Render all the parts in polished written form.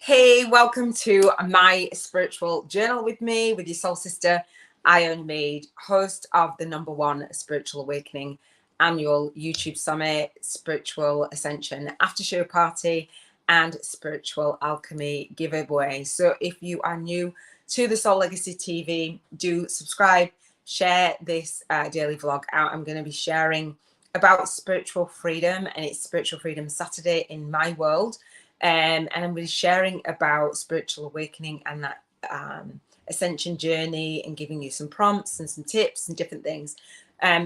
Hey, welcome to my spiritual journal with me, with your soul sister, Iona, host of the #1 Spiritual Awakening annual YouTube Summit, Spiritual Ascension After Show Party, and Spiritual Alchemy Giveaway. So if you are new to the Soul Legacy TV, do subscribe, share this daily vlog out. I'm going to be sharing about spiritual freedom, and it's Spiritual Freedom Saturday in my world. And I'm going to be sharing about spiritual awakening and that ascension journey, and giving you some prompts and some tips and different things.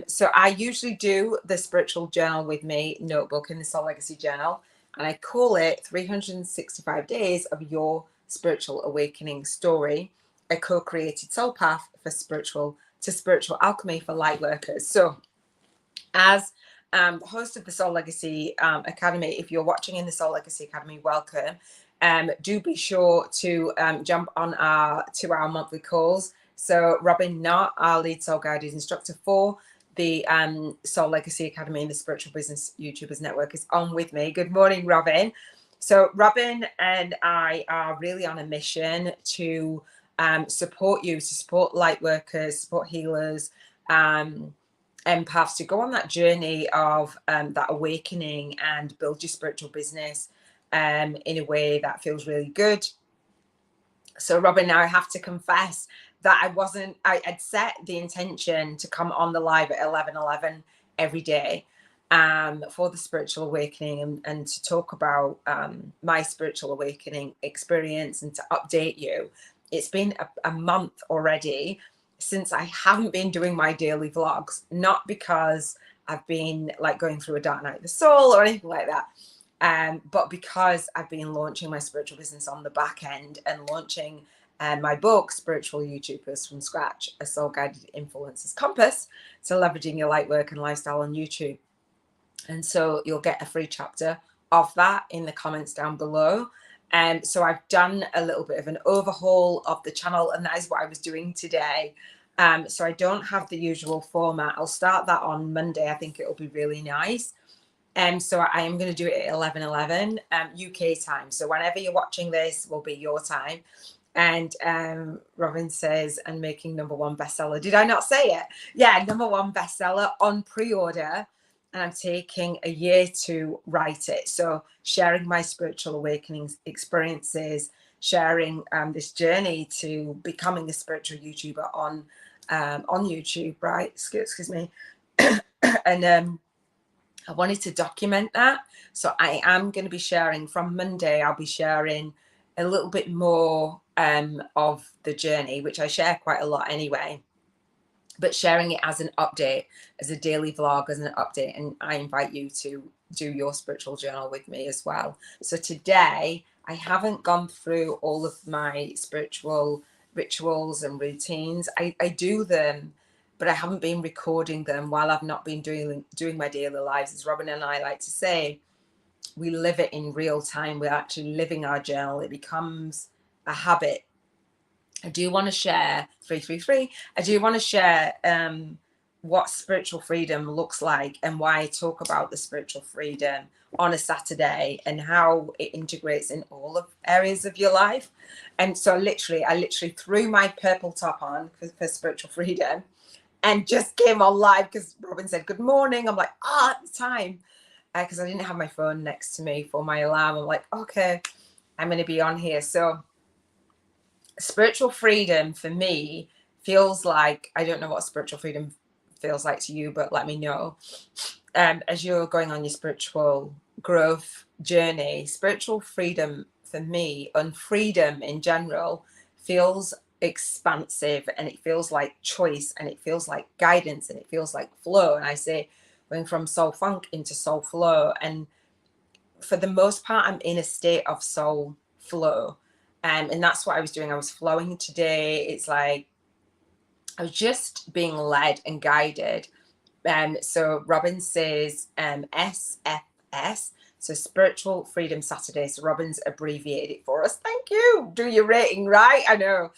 So I usually do the spiritual journal with me notebook in the Soul Legacy journal, and I call it 365 Days of Your Spiritual Awakening Story, a co-created soul path for spiritual alchemy for light workers. So as host of the Soul Legacy Academy, if you're watching in the Soul Legacy Academy, welcome. Do be sure to jump on our 2-hour monthly calls. So Robin Knott, our lead soul guided instructor for the Soul Legacy Academy and the Spiritual Business YouTubers Network, is on with me. Good morning, Robin. So Robin and I are really on a mission to support you, to support light workers, support healers, empaths, to go on that journey of that awakening and build your spiritual business in a way that feels really good. So Robin, now I have to confess that I'd set the intention to come on the live at 11:11 every day for the spiritual awakening, and to talk about my spiritual awakening experience and to update you. It's been a month already since I haven't been doing my daily vlogs, not because I've been like going through a dark night of the soul or anything like that, but because I've been launching my spiritual business on the back end and launching my book, Spiritual YouTubers from Scratch, a soul guided influencer's compass to leveraging your light work and lifestyle on YouTube. And so you'll get a free chapter of that in the comments down below. So I've done a little bit of an overhaul of the channel, and that is what I was doing today. So I don't have the usual format. I'll start that on Monday. I think it'll be really nice. So I am going to do it at 11:11 UK time. So whenever you're watching this will be your time. And Robin says, and making #1 bestseller. Did I not say it? Yeah, #1 bestseller on pre-order. And I'm taking a year to write it. So sharing my spiritual awakening experiences, sharing this journey to becoming a spiritual YouTuber on YouTube, right? Excuse me. And I wanted to document that. So I am going to be sharing from Monday. I'll be sharing a little bit more of the journey, which I share quite a lot anyway, but sharing it as an update, as a daily vlog, as an update. And I invite you to do your spiritual journal with me as well. So today I haven't gone through all of my spiritual rituals and routines. I do them, but I haven't been recording them while I've not been doing my daily lives. As Robin and I like to say, we live it in real time. We're actually living our journal. It becomes a habit. I do want to share 333. I do want to share what spiritual freedom looks like, and why I talk about the spiritual freedom on a Saturday, and how it integrates in all of areas of your life. And so I literally threw my purple top on for spiritual freedom, and just came on live because Robin said good morning. I'm like, at the time, because I didn't have my phone next to me for my alarm. I'm like, okay, I'm going to be on here. So spiritual freedom for me feels like, I don't know what spiritual freedom feels like to you, but let me know. As you're going on your spiritual growth journey, spiritual freedom for me, and freedom in general, feels expansive, and it feels like choice, and it feels like guidance, and it feels like flow. And I say going from soul funk into soul flow, and for the most part I'm in a state of soul flow, and that's what I was doing. I was flowing today. It's like I was just being led and guided. So Robin says SFS, so Spiritual Freedom Saturday. So Robin's abbreviated it for us. Thank you. Do your rating right. I know.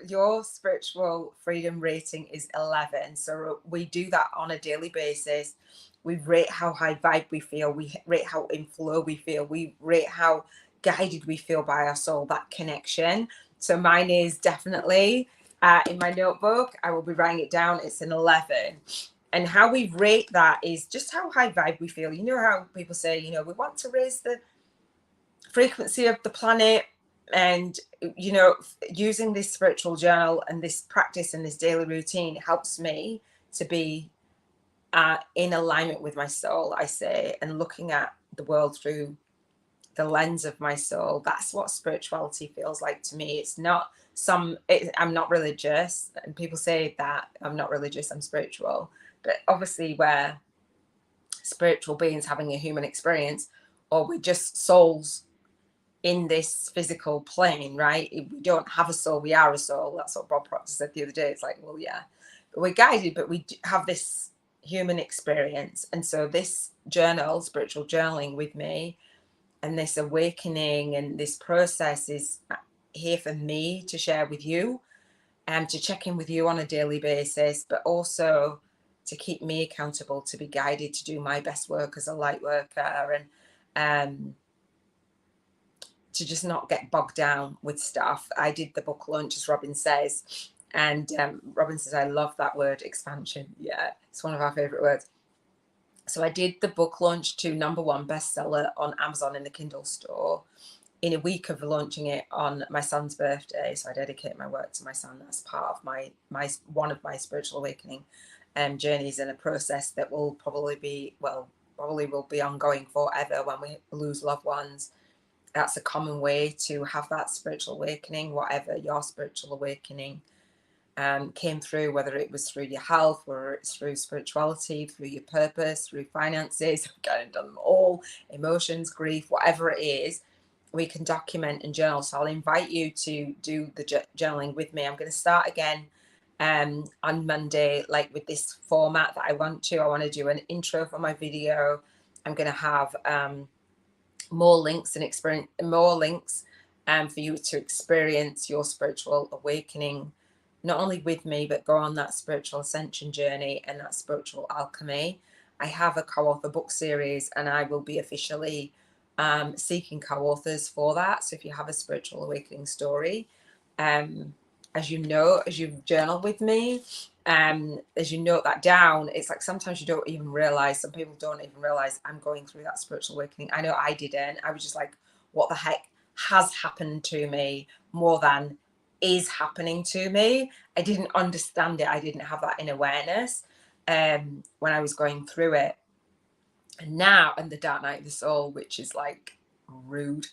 Your spiritual freedom rating is 11. So we do that on a daily basis. We rate how high vibe we feel. We rate how in flow we feel. We rate how guided we feel by our soul, that connection. So mine is definitely in my notebook. I will be writing it down. It's an 11. And how we rate that is just how high vibe we feel. You know how people say, you know, we want to raise the frequency of the planet. And, you know, using this spiritual journal and this practice and this daily routine helps me to be in alignment with my soul, I say, and looking at the world through the lens of my soul. That's what spirituality feels like to me. It's not I'm not religious, and people say that I'm not religious, I'm spiritual. But obviously we're spiritual beings having a human experience, or we're just souls in this physical plane, right? We don't have a soul, we are a soul. That's what Bob Proctor said the other day. It's like, well, yeah, but we're guided, but we have this human experience. And so this journal, spiritual journaling with me, and this awakening and this process is here for me to share with you, and to check in with you on a daily basis, but also to keep me accountable, to be guided to do my best work as a light worker, and to just not get bogged down with stuff. I did the book launch, as Robin says, and Robin says, I love that word, expansion. Yeah, it's one of our favorite words. So I did the book launch to #1 bestseller on Amazon in the Kindle store in a week of launching it on my son's birthday. So I dedicate my work to my son. That's part of my one of my spiritual awakening journeys, and a process that will probably will be ongoing forever when we lose loved ones. That's a common way to have that spiritual awakening, whatever your spiritual awakening came through, whether it was through your health, whether it's through spirituality, through your purpose, through finances. I've kind of done them all, emotions, grief, whatever it is, we can document and journal. So I'll invite you to do the journaling with me. I'm going to start again on Monday, like with this format that I want to do an intro for my video. I'm going to have more links for you to experience your spiritual awakening, not only with me, but go on that spiritual ascension journey and that spiritual alchemy. I have a co-author book series, and I will be officially seeking co-authors for that. So if you have a spiritual awakening story, as you know, as you've journaled with me, as you note that down, it's like sometimes you don't even realize, some people don't even realize I'm going through that spiritual awakening. I know I didn't. I was just like, what the heck has happened to me, more than is happening to me. I didn't understand it. I didn't have that in awareness when I was going through it. And now, and the dark night of the soul, which is like rude.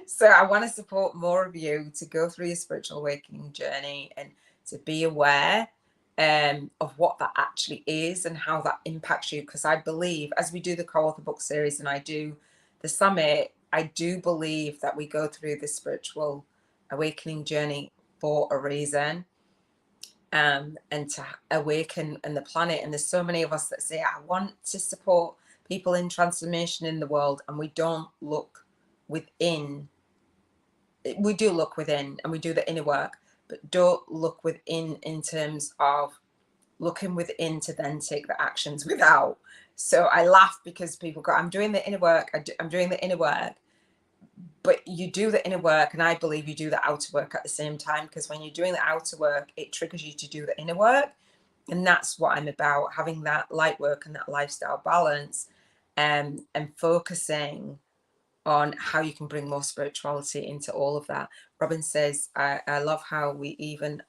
So I want to support more of you to go through your spiritual awakening journey and to be aware of what that actually is and how that impacts you. Because I believe, as we do the co-author book series and I do the summit, I do believe that we go through the spiritual awakening journey for a reason, and to awaken and the planet. And there's so many of us that say, I want to support people in transformation in the world, and we don't look within. We do look within and we do the inner work, but don't look within in terms of looking within to then take the actions without. So I laugh because people go, I'm doing the inner work, I'm doing the inner work, but you do the inner work, and I believe you do the outer work at the same time, because when you're doing the outer work, it triggers you to do the inner work. And that's what I'm about, having that light work and that lifestyle balance, and focusing on how you can bring more spirituality into all of that. Robin says, I love how we even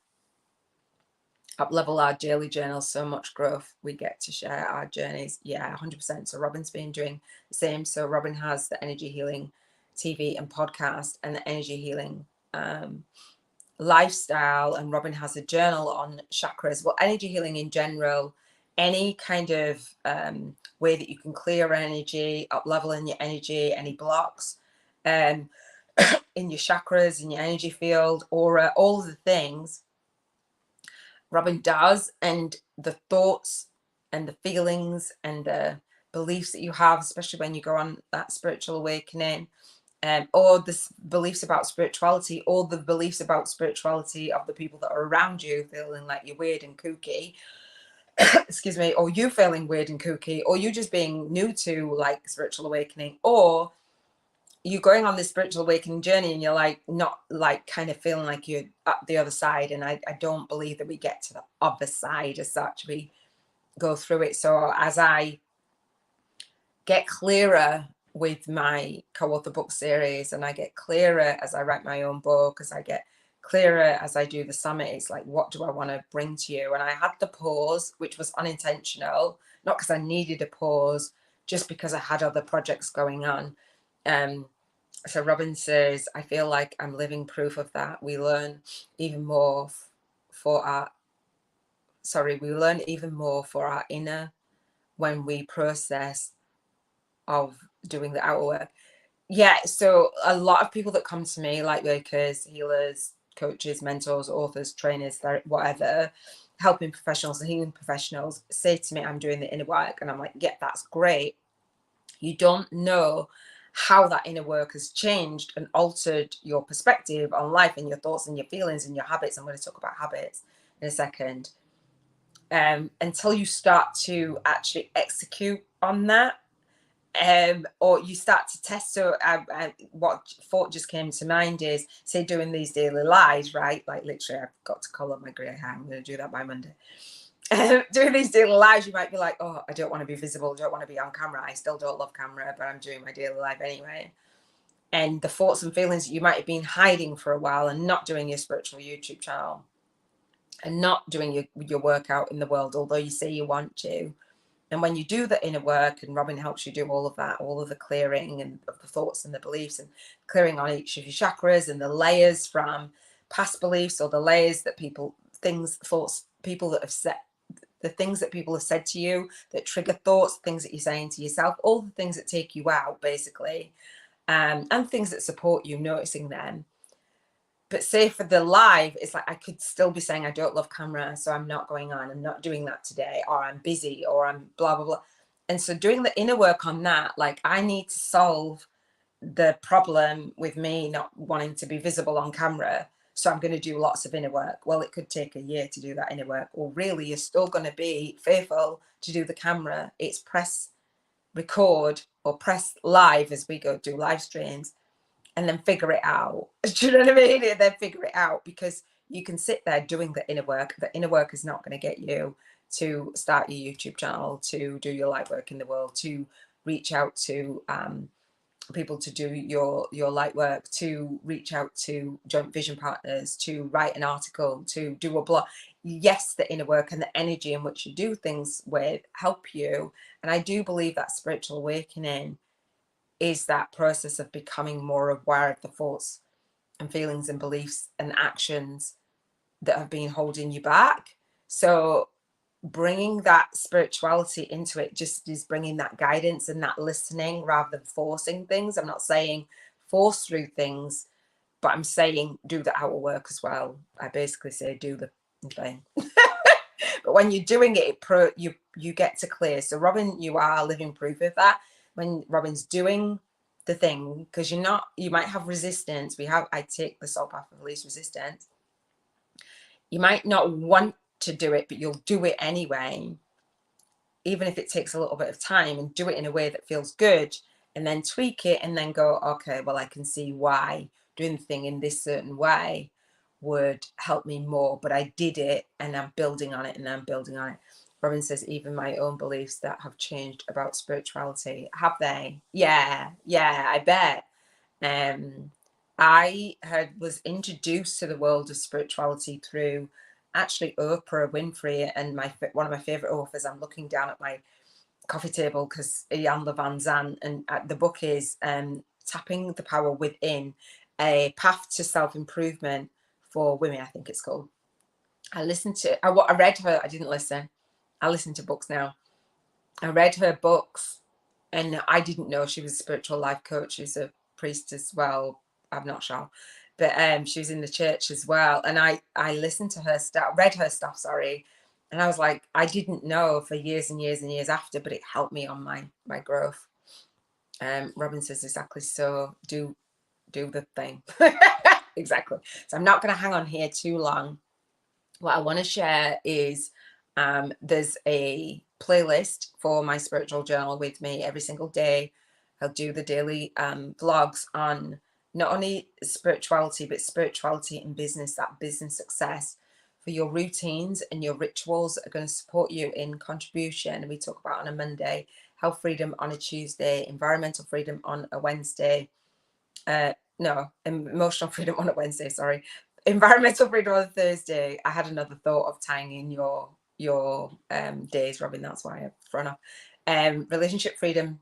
up level our daily journals, so much growth we get to share our journeys. Yeah, 100%. So Robin's been doing the same. So Robin has the energy healing TV and podcast, and the energy healing lifestyle, and Robin has a journal on chakras. Well, energy healing in general, any kind of way that you can clear energy, up level in your energy, any blocks in your chakras, in your energy field, aura, all of the things Robin does. And the thoughts and the feelings and the beliefs that you have, especially when you go on that spiritual awakening, or the beliefs about spirituality, or the beliefs about spirituality of the people that are around you, feeling like you're weird and kooky, excuse me, or you feeling weird and kooky, or you just being new to like spiritual awakening, or you're going on this spiritual awakening journey and you're like not like kind of feeling like you're at the other side. And I don't believe that we get to the other side as such. We go through it. So as I get clearer with my co-author book series, and I get clearer as I write my own book, as I get clearer as I do the summit, it's like, what do I want to bring to you? And I had the pause, which was unintentional, not because I needed a pause, just because I had other projects going on. So Robin says, I feel like I'm living proof of that. We learn even more for our inner when we process of doing the outer work. Yeah, so a lot of people that come to me, like workers, healers, coaches, mentors, authors, trainers, whatever, helping professionals and healing professionals, say to me, I'm doing the inner work. And I'm like, yeah, that's great. You don't know how that inner work has changed and altered your perspective on life and your thoughts and your feelings and your habits. I'm going to talk about habits in a second. Until you start to actually execute on that, or you start to test. So what thought just came to mind is, say, doing these daily lives, right? Like literally, I've got to colour my grey hair. I'm going to do that by Monday. Doing these daily lives, you might be like, oh, I don't want to be visible, I don't want to be on camera. I still don't love camera, but I'm doing my daily life anyway. And the thoughts and feelings that you might have been hiding for a while and not doing your spiritual YouTube channel and not doing your workout in the world, although you say you want to. And when you do the inner work, and Robin helps you do all of that, all of the clearing and of the thoughts and the beliefs, and clearing on each of your chakras and the layers from past beliefs, or the layers that people that have said, the things that people have said to you that trigger thoughts, things that you're saying to yourself, all the things that take you out, basically, and things that support you, noticing them. But say for the live, it's like I could still be saying I don't love camera, so I'm not going on, I'm not doing that today, or I'm busy, or I'm blah, blah, blah. And so doing the inner work on that, like I need to solve the problem with me not wanting to be visible on camera. So I'm going to do lots of inner work. Well, it could take a year to do that inner work. Or really, you're still going to be fearful to do the camera. It's press record or press live as we go do live streams, and then figure it out. Do you know what I mean? And then figure it out, because you can sit there doing the inner work. The inner work is not going to get you to start your YouTube channel, to do your light work in the world, to reach out to people to do your light work, to reach out to joint vision partners, to write an article, to do a blog. Yes, the inner work and the energy in which you do things with help you. And I do believe that spiritual awakening is that process of becoming more aware of the thoughts and feelings and beliefs and actions that have been holding you back. So bringing that spirituality into it just is bringing that guidance and that listening rather than forcing things. I'm not saying force through things, but I'm saying do the outer work as well. I basically say do the thing. But when you're doing it, you get to clear. So Robin, you are living proof of that. When Robin's doing the thing, because you might have resistance. I take the soul path of least resistance. You might not want to do it, but you'll do it anyway, even if it takes a little bit of time, and do it in a way that feels good, and then tweak it and then go, okay, well, I can see why doing the thing in this certain way would help me more, but I did it and I'm building on it and I'm building on it. Robin says, even my own beliefs that have changed about spirituality. Have they? Yeah, I bet. I was introduced to the world of spirituality through actually Oprah Winfrey and one of my favorite authors. I'm looking down at my coffee table because Iona Van Zandt, and the book is Tapping the Power Within, a path to self-improvement for women, I think it's called. I read her, I didn't listen. I listen to books now. I read her books, and I didn't know she was a spiritual life coach. She's a priest as well. I'm not sure, but she was in the church as well. And I listened to her stuff, read her stuff, sorry. And I was like, I didn't know for years and years and years after, but it helped me on my growth. Robin says, exactly. So do the thing. Exactly. So I'm not going to hang on here too long. What I want to share is there's a playlist for my spiritual journal with me every single day. I'll do the daily vlogs on not only spirituality, but spirituality in business, that business success, for your routines and your rituals that are going to support you in contribution. And we talk about on a Monday, health freedom on a Tuesday, environmental freedom on a Wednesday. No, emotional freedom on a Wednesday, sorry. Environmental freedom on a Thursday. I had another thought of tying in your days, Robin, that's why I've thrown off. Relationship freedom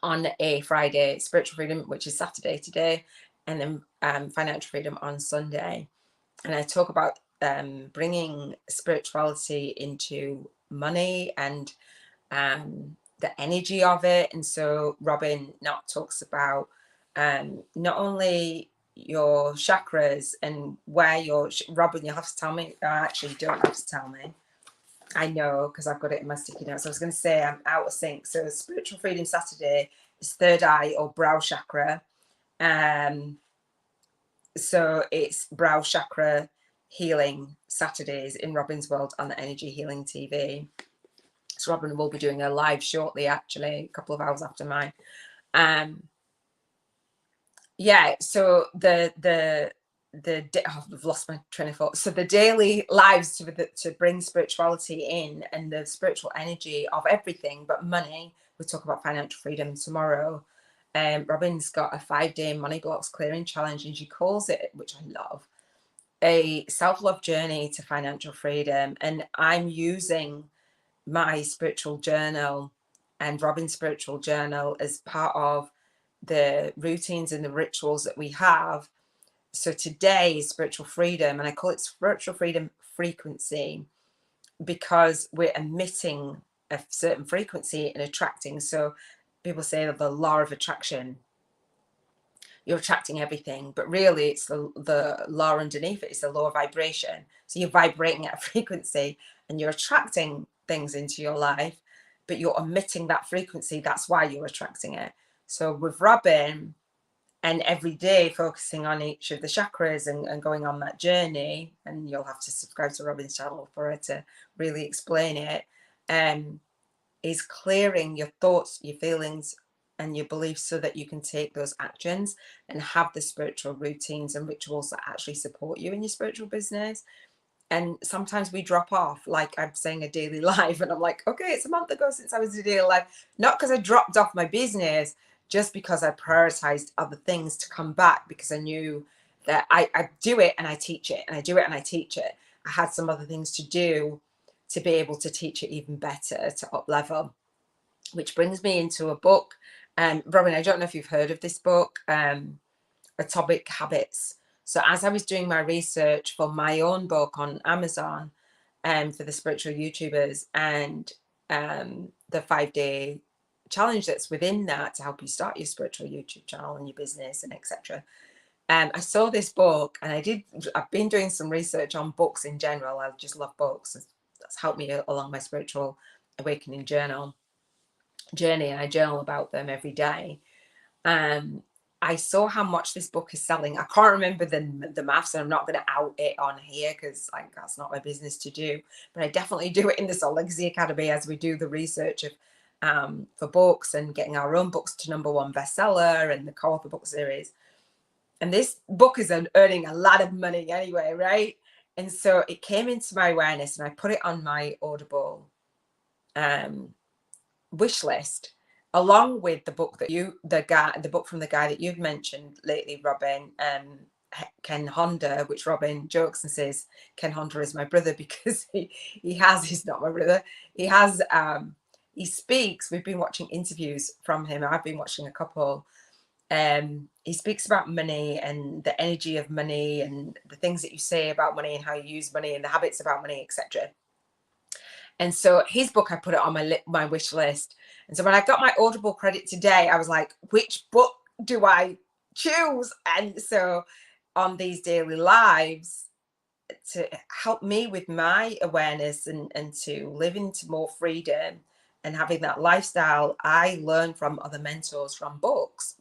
on a Friday, spiritual freedom, which is Saturday today, and then financial freedom on Sunday. And I talk about bringing spirituality into money and the energy of it. And so Robin not talks about not only your chakras and where your Robin, you'll have to tell me. Actually, you don't have to tell me. I know because I've got it in my sticky notes. I was going to say I'm out of sync. So spiritual freedom Saturday is third eye or brow chakra. So it's brow chakra healing Saturdays in Robin's World on the Energy Healing TV. So Robin will be doing a live shortly, actually, a couple of hours after mine. Yeah, so I've lost my train of thought. So the daily lives to bring spirituality in and the spiritual energy of everything but money. We'll talk about financial freedom tomorrow. Robin's got a 5-day money blocks clearing challenge, and she calls it, which I love, a self-love journey to financial freedom. And I'm using my spiritual journal and Robin's spiritual journal as part of the routines and the rituals that we have. So today is spiritual freedom, and I call it spiritual freedom frequency because we're emitting a certain frequency and attracting. So people say that the law of attraction, you're attracting everything, but really it's the law underneath it is the law of vibration. So you're vibrating at a frequency and you're attracting things into your life, but you're emitting that frequency. That's why you're attracting it. So with Robin, and every day focusing on each of the chakras and going on that journey, and you'll have to subscribe to Robin's channel for her to really explain it, is clearing your thoughts, your feelings, and your beliefs so that you can take those actions and have the spiritual routines and rituals that actually support you in your spiritual business. And sometimes we drop off, like I'm saying a daily life, and I'm like, okay, it's a month ago since I was a daily life. Not because I dropped off my business, just because I prioritized other things to come back, because I knew that I do it and I teach it, and I do it and I teach it. I had some other things to do to be able to teach it even better, to up level, which brings me into a book. Robin, I don't know if you've heard of this book, Atomic Habits. So as I was doing my research for my own book on Amazon, for the spiritual YouTubers, and the 5-day challenge that's within that to help you start your spiritual YouTube channel and your business and etc. I saw this book, and I've been doing some research on books in general. I just love books. That's helped me along my spiritual awakening journey, and I journal about them every day. I saw how much this book is selling. I can't remember the maths, and I'm not going to out it on here because like that's not my business to do. But I definitely do it in the Soul Legacy Academy as we do the research of for books and getting our own books to #1 bestseller and the co-author book series. And this book is earning a lot of money anyway, right? And so it came into my awareness, and I put it on my Audible wish list, along with the book that the book from the guy that you've mentioned lately, Robin, Ken Honda, which Robin jokes and says Ken Honda is my brother because he's not my brother. He speaks. We've been watching interviews from him. I've been watching a couple. He speaks about money and the energy of money and the things that you say about money and how you use money and the habits about money, etc. And so his book, I put it on my wish list. And so when I got my Audible credit today, I was like, which book do I choose? And so on these daily lives, to help me with my awareness and to live into more freedom and having that lifestyle, I learn from other mentors from books.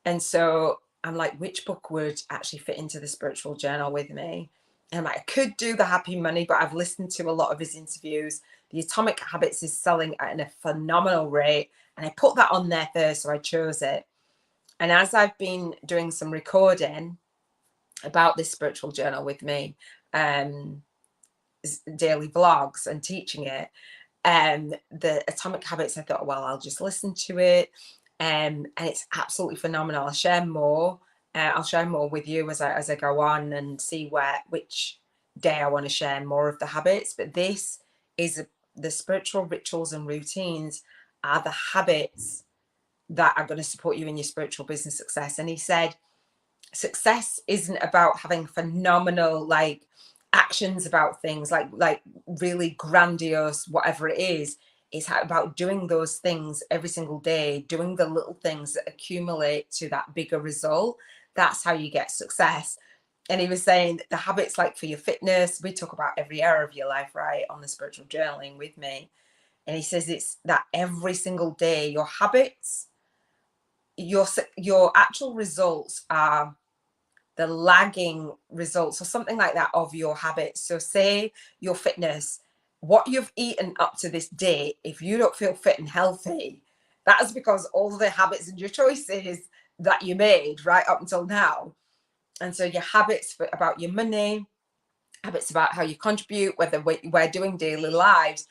And so I'm like, which book would actually fit into the spiritual journal with me? And I could do the happy money, but I've listened to a lot of his interviews. The Atomic Habits is selling at a phenomenal rate. And I put that on there first, so I chose it. And as I've been doing some recording about this spiritual journal with me, daily vlogs and teaching it, the Atomic Habits, I thought, well, I'll just listen to it. And it's absolutely phenomenal. I'll share more. I'll share more with you as I go on and see which day I want to share more of the habits. But this is the spiritual rituals and routines are the habits that are going to support you in your spiritual business success. And he said, success isn't about having phenomenal actions about things like really grandiose, whatever it is. It's about doing those things every single day, doing the little things that accumulate to that bigger result. That's how you get success. And he was saying that the habits, like for your fitness, we talk about every area of your life, right, on the spiritual journaling with me. And he says it's that every single day, your habits, your actual results are the lagging results or something like that of your habits. So say your fitness, what you've eaten up to this day, if you don't feel fit and healthy, that's because all the habits and your choices that you made right up until now. And so your habits about your money, habits about how you contribute, whether we're doing daily lives,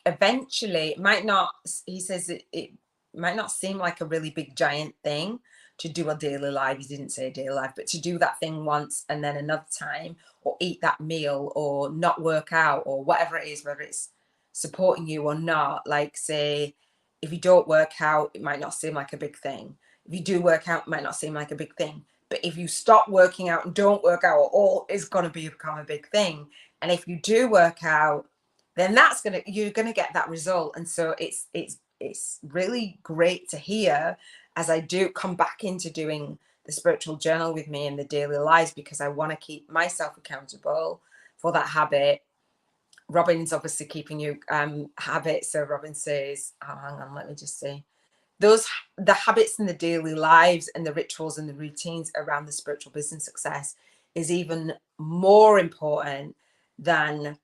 eventually it might not, he says it might not seem like a really big giant thing to do a daily life. He didn't say a daily life, but to do that thing once and then another time, or eat that meal, or not work out, or whatever it is, whether it's supporting you or not. Like, say, if you don't work out, it might not seem like a big thing. If you do work out, it might not seem like a big thing. But if you stop working out and don't work out at all, it's going to become a big thing. And if you do work out, then you're gonna get that result. And so it's really great to hear as I do come back into doing the spiritual journal with me in the daily lives, because I want to keep myself accountable for that habit. Robin's obviously keeping you habits. So Robin says, oh, hang on, let me just see. The habits in the daily lives and the rituals and the routines around the spiritual business success is even more important than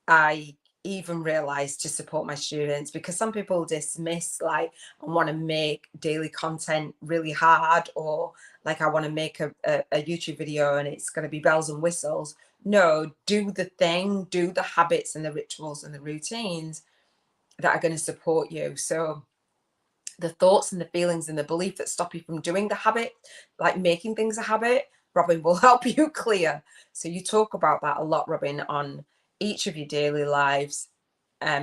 I even realized to support my students, because some people dismiss and want to make daily content really hard, or like I want to make a YouTube video and it's going to be bells and whistles. No, do the thing, do the habits and the rituals and the routines that are going to support you. So the thoughts and the feelings and the belief that stop you from doing the habit, like making things a habit, Robin will help you clear. So you talk about that a lot, Robin, on each of your daily lives,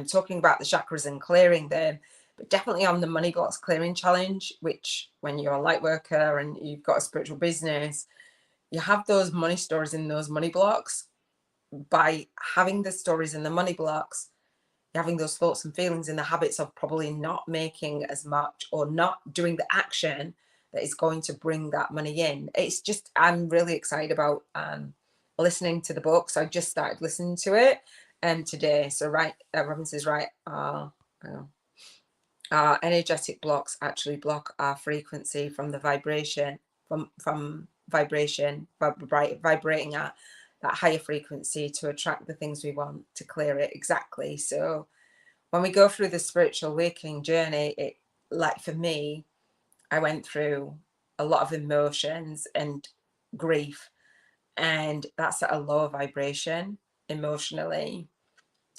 talking about the chakras and clearing them, but definitely on the money blocks clearing challenge, which when you're a light worker and you've got a spiritual business, you have those money stories in those money blocks. By having the stories in the money blocks, having those thoughts and feelings and the habits of probably not making as much or not doing the action that is going to bring that money in. It's just, I'm really excited about listening to the book. So I just started listening to it today. So Robin says, our energetic blocks actually block our frequency from the vibration, from vibration, vibrating at that higher frequency to attract the things we want, to clear it. Exactly. So when we go through the spiritual awakening journey, it, like for me, I went through a lot of emotions and grief, and that's at a lower vibration emotionally.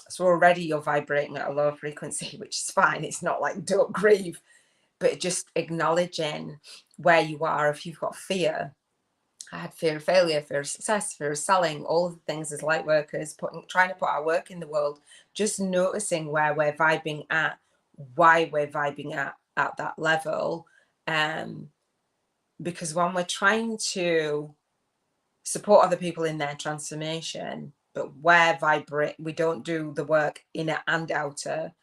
So already you're vibrating at a lower frequency, which is fine. It's not like don't grieve, but just acknowledging where you are. If you've got fear, I had fear of failure, fear of success, fear of selling, all of the things as light workers, trying to put our work in the world, just noticing where we're vibing at, why we're vibing at that level. Because when we're trying to support other people in their transformation, but we don't do the work inner and outer,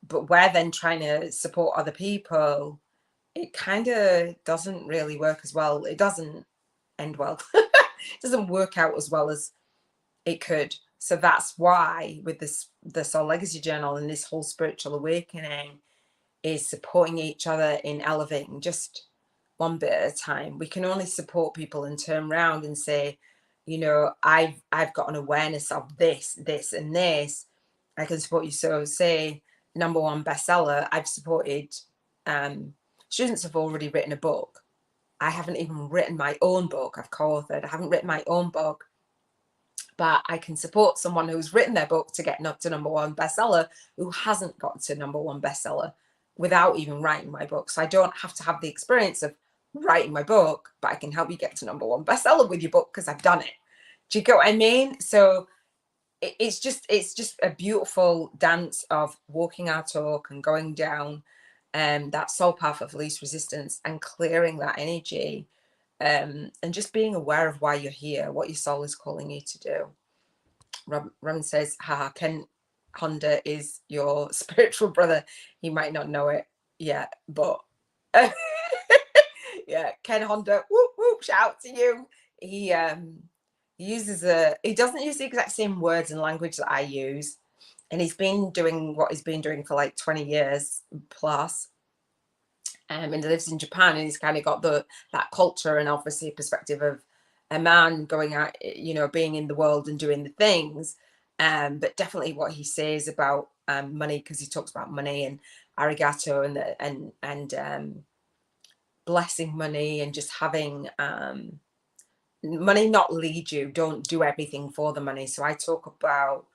but we're then trying to support other people, it kind of doesn't really work as well. It doesn't end well. It doesn't work out as well as it could. So that's why with the Soul Legacy Journal and this whole spiritual awakening is supporting each other in elevating just one bit at a time. We can only support people and turn around and say, you know, I've got an awareness of this, this, and this. I can support you. So say #1 bestseller, I've supported students have already written a book. I haven't even written my own book. I've co-authored. I haven't written my own book, but I can support someone who's written their book to get up to #1 bestseller who hasn't got to #1 bestseller without even writing my book. So I don't have to have the experience of writing my book, but I can help you get to #1 bestseller with your book because I've done it. Do you get what I mean? So it's just a beautiful dance of walking our talk and going down that soul path of least resistance and clearing that energy, and just being aware of why you're here, what your soul is calling you to do. Robin says, haha, Ken Honda is your spiritual brother. He might not know it yet, but yeah, Ken Honda, whoop, whoop, shout out to you. He doesn't use the exact same words and language that I use, and he's been doing what he's been doing for like 20 years plus, and he lives in Japan, and he's kind of got that culture and obviously perspective of a man going out, you know, being in the world and doing the things, but definitely what he says about money, because he talks about money and arigato and blessing money and just having money not lead you. Don't do everything for the money. So I talk about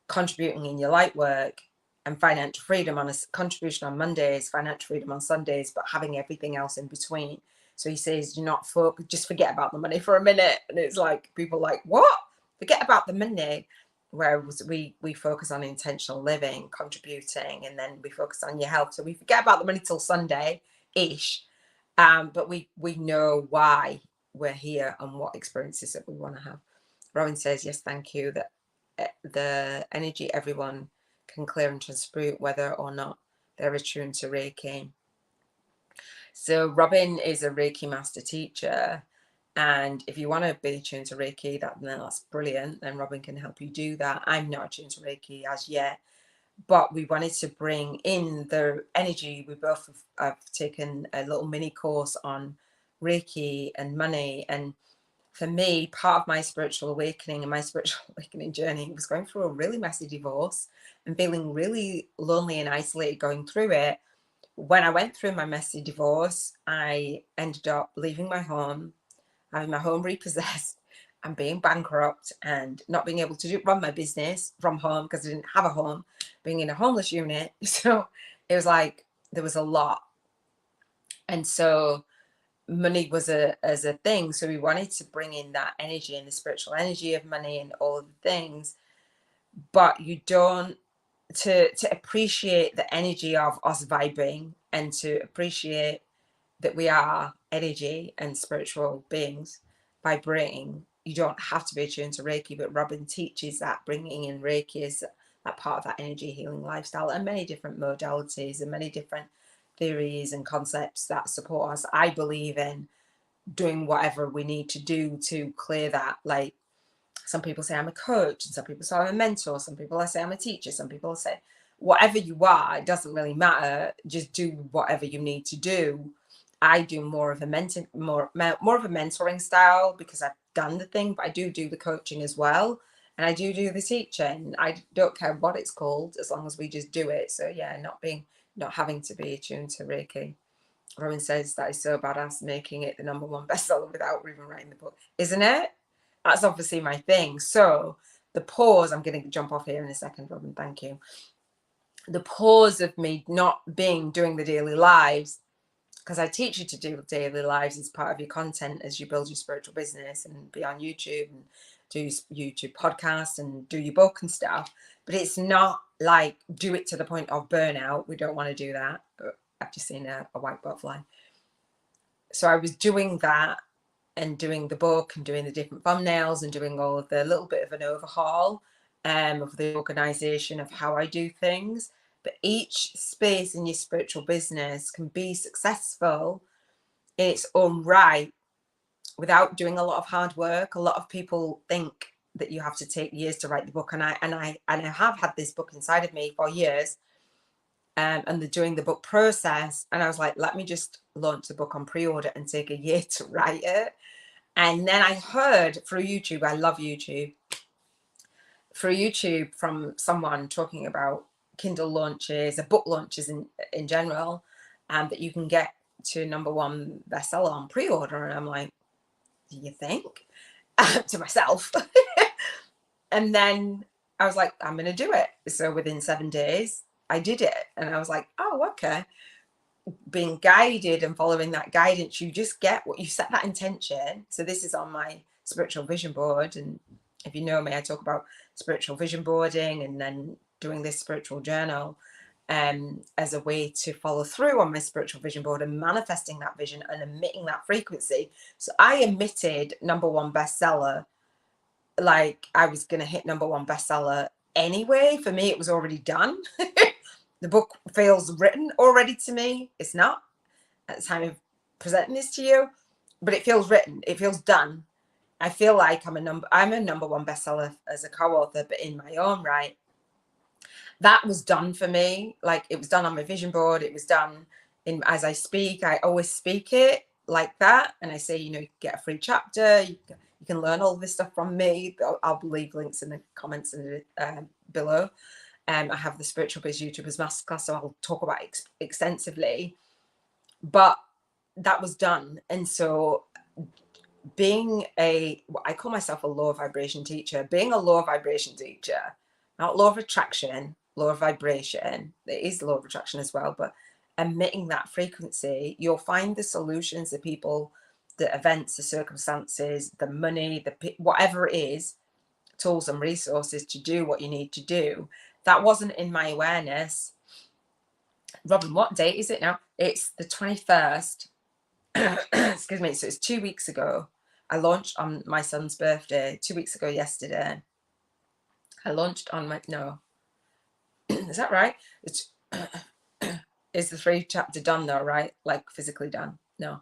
contributing in your light work and financial freedom on a contribution on Mondays, financial freedom on Sundays, but having everything else in between. So he says, do not just forget about the money for a minute. And it's like, people like, what? Forget about the money. Whereas we focus on intentional living, contributing, and then we focus on your health. So we forget about the money till Sunday-ish. But we know why we're here and what experiences that we want to have. Robin says, yes, thank you. That the energy everyone can clear and transmute, whether or not they're attuned to Reiki. So Robin is a Reiki master teacher, and if you want to be attuned to Reiki, then that's brilliant. Then Robin can help you do that. I'm not attuned to Reiki as yet, but we wanted to bring in the energy. We both have taken a little mini course on Reiki and money, and for me, part of my spiritual awakening and my spiritual awakening journey was going through a really messy divorce and feeling really lonely and isolated going through it. When I went through my messy divorce, I ended up leaving my home, having my home repossessed, and being bankrupt and not being able to run my business from home because I didn't have a home, being in a homeless unit. So it was like there was a lot. And so money was as a thing. So we wanted to bring in that energy and the spiritual energy of money and all of the things. But you don't, to appreciate the energy of us vibing and to appreciate that we are energy and spiritual beings vibrating, you don't have to be attuned to Reiki. But Robin teaches that bringing in Reiki is that part of that energy healing lifestyle, and many different modalities and many different theories and concepts that support us. I believe in doing whatever we need to do to clear that. Like, some people say I'm a coach, and some people say I'm a mentor, some people say I'm a teacher, some people say whatever you are, it doesn't really matter, just do whatever you need to do. I do more of a more of a mentoring style because I've done the thing, but I do the coaching as well, and I do the teaching. I don't care what it's called as long as we just do it. So yeah, not having to be attuned to Reiki. Robin says that is so badass, making it the #1 bestseller without even writing the book, isn't it? That's obviously my thing. So the pause, I'm going to jump off here in a second, Robin, thank you. The pause of me not doing the daily lives, because I teach you to do daily lives as part of your content as you build your spiritual business and be on YouTube and do YouTube podcasts and do your book and stuff. But it's not like do it to the point of burnout. We don't want to do that. I've just seen a white butterfly. So I was doing that and doing the book and doing the different thumbnails and doing all of the little bit of an overhaul of the organization of how I do things. But each space in your spiritual business can be successful in its own right without doing a lot of hard work. A lot of people think that you have to take years to write the book, and I have had this book inside of me for years, and during the book process, and I was like, let me just launch the book on pre-order and take a year to write it. And then I heard through YouTube, I love YouTube, through YouTube from someone talking about Kindle launches, book launches in general, and that you can get to #1 bestseller on pre-order. And I'm like, do you think? To myself. And then I was like, I'm going to do it. So within 7 days, I did it. And I was like, oh, okay. Being guided and following that guidance, you just get what you set that intention. So this is on my spiritual vision board. And if you know me, I talk about spiritual vision boarding and then doing this spiritual journal as a way to follow through on my spiritual vision board and manifesting that vision and emitting that frequency. So I emitted #1 bestseller. Like I was going to hit #1 bestseller anyway. For me, it was already done. The book feels written already to me. It's not at the time of presenting this to you, but it feels written. It feels done. I feel like I'm a #1 bestseller as a co-author, but in my own right. That was done for me. Like it was done on my vision board. It was done as I speak. I always speak it like that. And I say, you know, you get a free chapter. You can learn all this stuff from me. I'll leave links in the comments below. I have the Spiritual Biz YouTubers Masterclass, so I'll talk about it extensively. But that was done. And so I call myself a low vibration teacher. Being a low vibration teacher, not law of attraction, law of vibration. There is law of attraction as well, but emitting that frequency, you'll find the solutions, the people, the events, the circumstances, the money, whatever it is, tools and resources to do what you need to do. That wasn't in my awareness. Robin, what date is it now? It's the 21st. Excuse me. So it's 2 weeks ago. I launched on my son's birthday 2 weeks ago yesterday. I launched on no. Is that right? It's is the free chapter done though, right? Like physically done? No.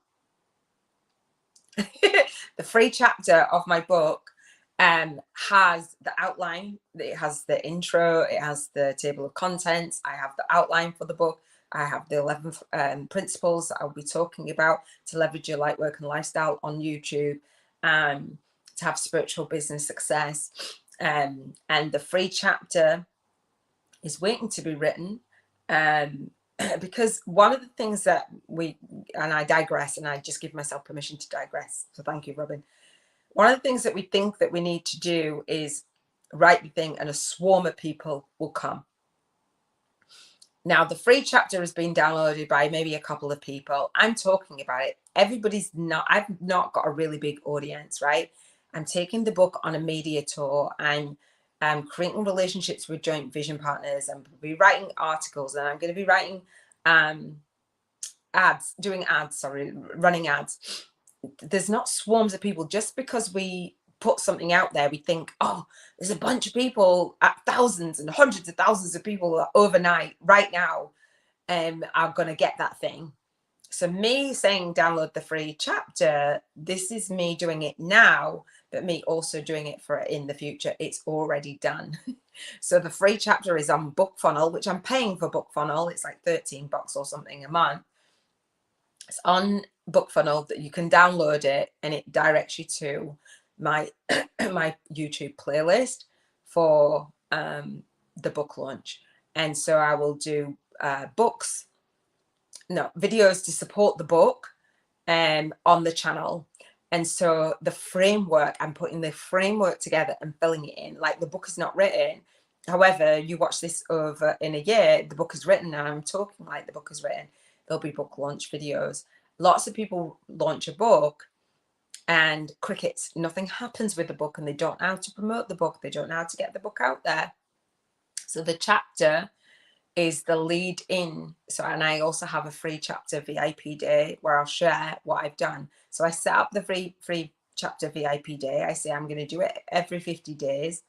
The free chapter of my book has the outline. It has the intro. It has the table of contents. I have the outline for the book. I have the 11 principles that I'll be talking about to leverage your light work and lifestyle on YouTube, to have spiritual business success. And the free chapter is waiting to be written. Because one of the things that and I digress, and I just give myself permission to digress. So thank you, Robin. One of the things that we think that we need to do is write the thing and a swarm of people will come. Now, the free chapter has been downloaded by maybe a couple of people. I'm talking about it. I've not got a really big audience, right? I'm taking the book on a media tour. I'm creating relationships with joint vision partners. I'm going to be writing articles, and I'm going to be writing running ads. There's not swarms of people. Just because we put something out there, we think, oh, there's a bunch of people, thousands and hundreds of thousands of people overnight right now are going to get that thing. So me saying download the free chapter, this is me doing it now, but me also doing it for in the future. It's already done. So the free chapter is on BookFunnel, which I'm paying for BookFunnel. It's like $13 or something a month. It's on BookFunnel that you can download it, and it directs you to my my YouTube playlist for the book launch. And so I will do videos to support the book on the channel. And so the framework, I'm putting the framework together and filling it in. Like, the book is not written. However, you watch this over in a year, the book is written, and I'm talking like the book is written. There'll be book launch videos. Lots of people launch a book and crickets. Nothing happens with the book, and they don't know how to promote the book. They don't know how to get the book out there. So the chapter is the lead in. So, and I also have a free chapter VIP day where I'll share what I've done. So I set up the free chapter VIP day. I say I'm going to do it every 50 days.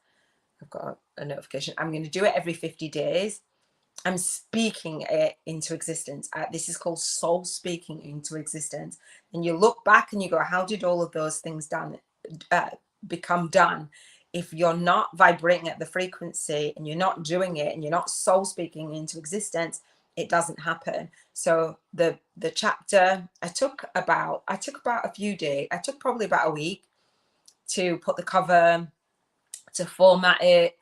I've got a notification. I'm going to do it every 50 days. I'm speaking it into existence. This is called soul speaking into existence. And you look back and you go, how did all of those things become done? If you're not vibrating at the frequency and you're not doing it and you're not soul speaking into existence, it doesn't happen. So the chapter, I took about a few days. I took probably about a week to put the cover, to format it,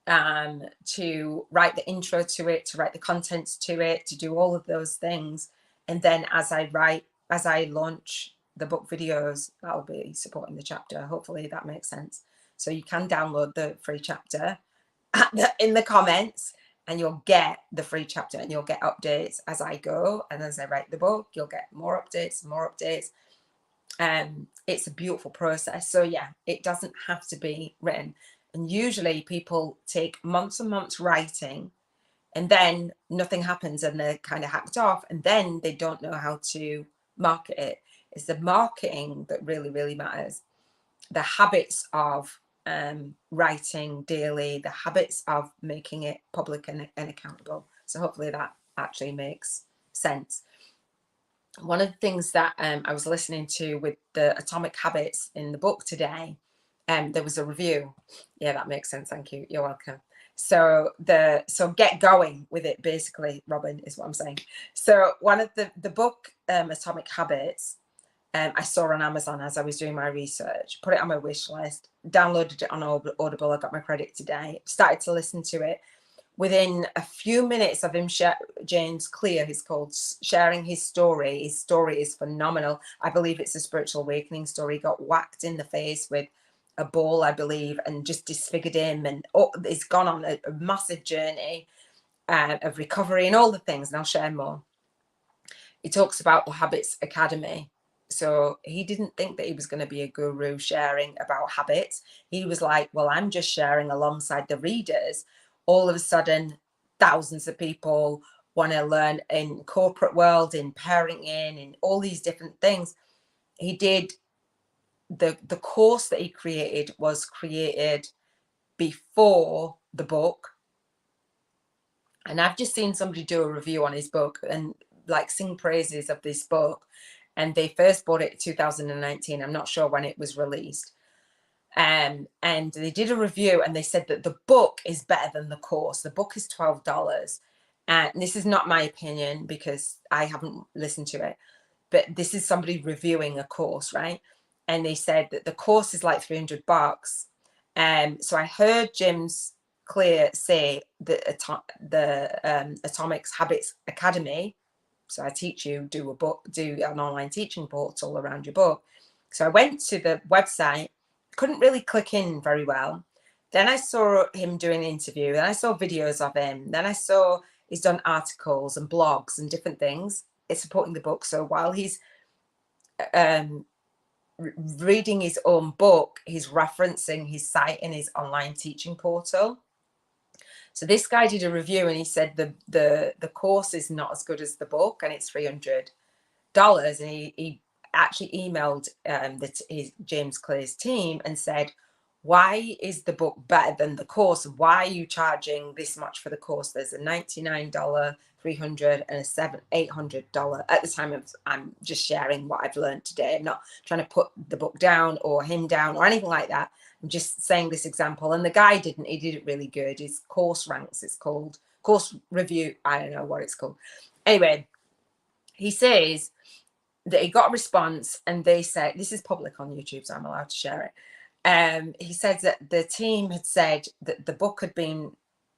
to write the intro to it, to write the contents to it, to do all of those things. And then as I launch the book videos, that'll be supporting the chapter. Hopefully that makes sense. So you can download the free chapter in the comments, and you'll get the free chapter, and you'll get updates as I go. And as I write the book, you'll get more updates, more updates. It's a beautiful process. So yeah, it doesn't have to be written. And usually people take months and months writing, and then nothing happens, and they're kind of hacked off, and then they don't know how to market it. It's the marketing that really, really matters. The habits of writing daily, the habits of making it public and accountable. So hopefully that actually makes sense. One of the things that I was listening to with the Atomic Habits in the book today, there was a review. Yeah, that makes sense. Thank you. You're welcome. So get going with it, basically, Robin, is what I'm saying. So one of the book, Atomic Habits, I saw on Amazon as I was doing my research, put it on my wish list, downloaded it on Audible. I got my credit today, started to listen to it. Within a few minutes of him, James Clear, he's called, sharing his story. His story is phenomenal. I believe it's a spiritual awakening story. He got whacked in the face with a ball, I believe, and just disfigured him. And he's gone on a massive journey of recovery and all the things. And I'll share more. He talks about the Habits Academy. So he didn't think that he was going to be a guru sharing about habits. He was like, well, I'm just sharing alongside the readers. All of a sudden, thousands of people want to learn in corporate world, in parenting, in all these different things. He did the course that he created was created before the book. And I've just seen somebody do a review on his book and like sing praises of this book. And they first bought it in 2019. I'm not sure when it was released. And they did a review, and they said that the book is better than the course. The book is $12. And this is not my opinion because I haven't listened to it, but this is somebody reviewing a course, right? And they said that the course is like $300. So I heard James Clear say that the Atomic Habits Academy. So I teach you, do an online teaching portal around your book. So I went to the website, couldn't really click in very well. Then I saw him doing an interview. Then I saw videos of him. Then I saw he's done articles and blogs and different things. It's supporting the book. So while he's reading his own book, he's referencing his site in his online teaching portal. So this guy did a review, and he said the course is not as good as the book, and it's $300. And he actually emailed his James Clear's team and said, why is the book better than the course? Why are you charging this much for the course? There's a $99, $300, and a $800. At the time, I'm just sharing what I've learned today. I'm not trying to put the book down or him down or anything like that. I'm just saying this example. And the guy he did it really good. His course ranks, it's called course review. I don't know what it's called. Anyway, he says that he got a response, and they said, this is public on YouTube, so I'm allowed to share it. He said that the team had said that the book had been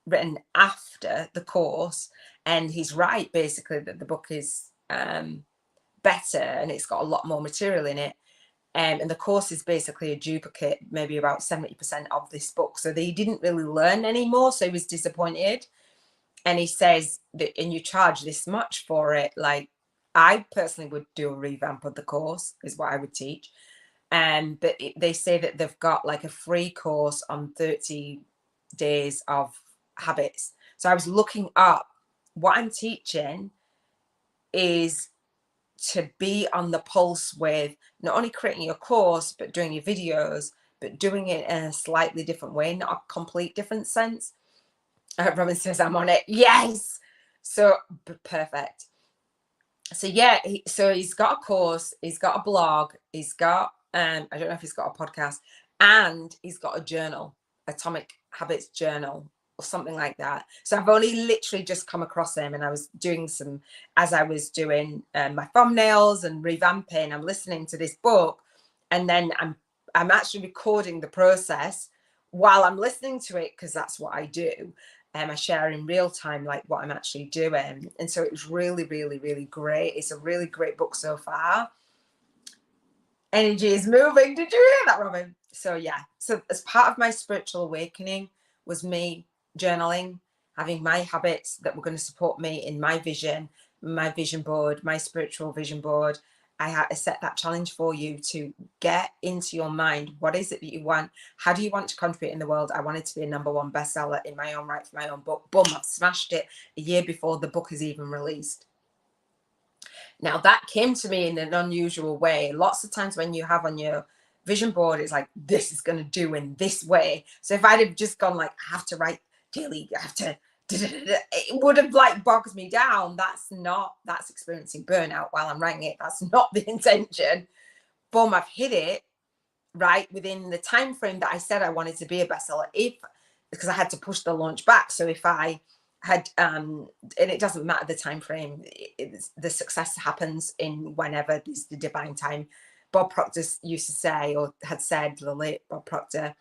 written after the course, and he's right, basically, that the book is better and it's got a lot more material in it. And the course is basically a duplicate, maybe about 70% of this book. So they didn't really learn anymore. So he was disappointed. And he says that, and you charge this much for it. Like, I personally would do a revamp of the course, is what I would teach. But they say that they've got like a free course on 30 days of habits. So I was looking up what I'm teaching is to be on the pulse with not only creating your course, but doing your videos, but doing it in a slightly different way, not a complete different sense. Robin says I'm on it. Yes. So perfect. So yeah, so he's got a course, he's got a blog, he's got I don't know if he's got a podcast, and he's got a journal, Atomic Habits journal. or something like that. So I've only literally just come across him, and I was doing some, as I was doing my thumbnails and revamping, I'm listening to this book, and then I'm actually recording the process while I'm listening to it, because that's what I do. I share in real time like what I'm actually doing. And so it was really, really, really great. It's a really great book so far. Energy is moving. Did you hear that, Robin? So yeah, so as part of my spiritual awakening was me journaling, having my habits that were going to support me in my vision board, my spiritual vision board. I had to set that challenge for you to get into your mind. What is it that you want? How do you want to contribute in the world? I wanted to be a #1 bestseller in my own right for my own book. Boom, I've smashed it a year before the book is even released. Now that came to me in an unusual way. Lots of times when you have on your vision board, it's like, this is going to do in this way. So if I'd have just gone like, I have to write daily, I have to, it would have like bogged me down. That's experiencing burnout while I'm writing it. That's not the intention. Boom, I've hit it right within the time frame that I said I wanted to be a bestseller. Because I had to push the launch back. So if I had and it doesn't matter the time frame, the success happens in whenever is the divine time. Bob Proctor used to say, or had said, the late Bob Proctor,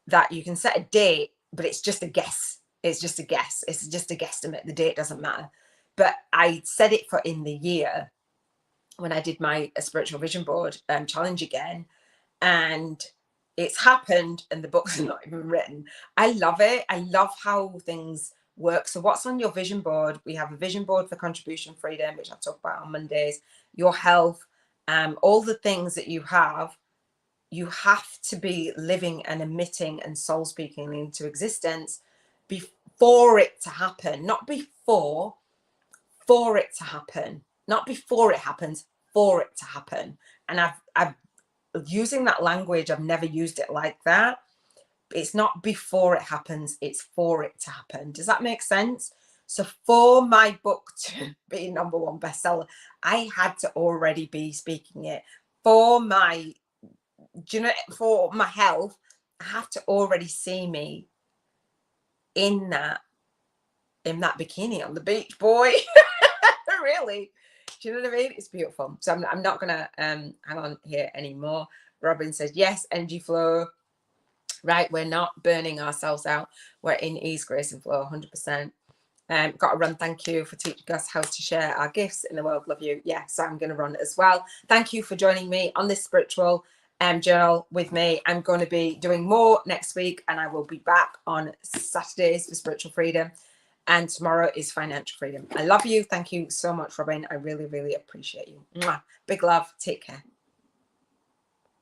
that you can set a date, but it's just a guess. It's just a guess. It's just a guesstimate. The date doesn't matter. But I said it for in the year when I did my spiritual vision board challenge again, and it's happened, and the book's not even written. I love it. I love how things work. So what's on your vision board? We have a vision board for contribution freedom, which I talk about on Mondays, your health, all the things that you have to be living and emitting and soul speaking into existence before it to happen, not before, for it to happen, not before it happens, for it to happen. And I've using that language, I've never used it like that. It's not before it happens, it's for it to happen. Does that make sense? So for my book to be #1 bestseller, I had to already be speaking it. For my, for my health, I have to already see me in that bikini on the beach, boy. Really. Do you know what I mean? It's beautiful. So I'm not gonna hang on here anymore. Robin says, yes, energy flow. Right, we're not burning ourselves out. We're in ease, grace, and flow, 100%. Got to run. Thank you for teaching us how to share our gifts in the world. Love you. Yeah, so I'm going to run as well. Thank you for joining me on this spiritual journal with me. I'm going to be doing more next week, and I will be back on Saturdays for spiritual freedom. And tomorrow is financial freedom. I love you. Thank you so much, Robin. I really, really appreciate you. Mwah. Big love. Take care.